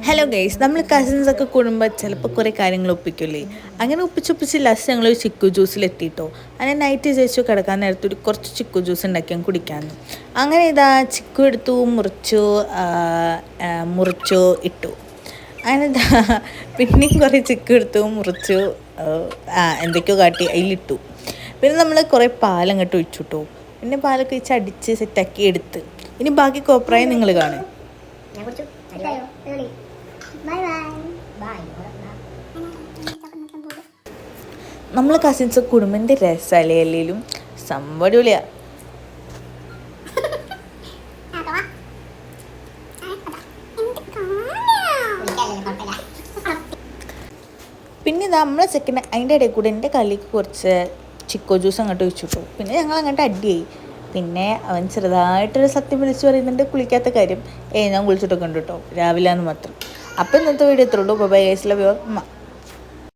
Hello guys, നമ്മൾ കസിൻസൊക്കെ കൂടുമ്പോൾ ചിലപ്പോൾ കുറേ കാര്യങ്ങൾ ഒപ്പിക്കില്ലേ. അങ്ങനെ ഒപ്പിച്ചൊപ്പിച്ച് ലാസ്റ്റ് ഞങ്ങൾ ചിക്കു ജ്യൂസിലെത്തിയിട്ടോ. അങ്ങനെ നൈറ്റ് ചേച്ചു കിടക്കാൻ നേരത്തെ കുറച്ച് ചിക്കു ജ്യൂസ് ഉണ്ടാക്കിയാൽ കുടിക്കാമെന്ന്. അങ്ങനെ ഇതാ ചിക്കു എടുത്തു, മുറിച്ചു ഇട്ടു. അങ്ങനെ ഇതാ പിന്നെയും കുറേ ചിക്കു എടുത്തു, മുറിച്ചു, എന്തൊക്കെയോ കാട്ടി അതിലിട്ടു. പിന്നെ നമ്മൾ കുറേ പാലങ്ങോട്ട് ഒഴിച്ചിട്ടു. പിന്നെ പാലൊക്കെ വെച്ച് അടിച്ച് സെറ്റാക്കി എടുത്ത്. ഇനി ബാക്കി കോപ്രായം നിങ്ങൾ കാണും. നമ്മൾ കസിൻസ് കുടുംബൻ്റെ രസമല്ലേ അല്ലെങ്കിലും സംഭടിപൊളിയാ. പിന്നെ ഇത് നമ്മളെ സെക്കൻഡ് അതിൻ്റെ ഇടയിൽ കൂടെ എൻ്റെ കല്ലിക്ക് കുറച്ച് ചിക്കോ ജ്യൂസ് അങ്ങോട്ട് വെച്ചിട്ടു. പിന്നെ ഞങ്ങൾ അങ്ങോട്ട് അടിയായി. പിന്നെ അവൻ ചെറുതായിട്ടൊരു സത്യം വിളിച്ച് പറയുന്നുണ്ട് കുളിക്കാത്ത കാര്യം. ഞാൻ കുളിച്ചിട്ടൊക്കെ ഉണ്ട് കേട്ടോ, രാവിലെ എന്ന് മാത്രം. അപ്പം ഇന്നത്തെ വീഡിയോ എത്രയുള്ളൂ. Bye guys, love U.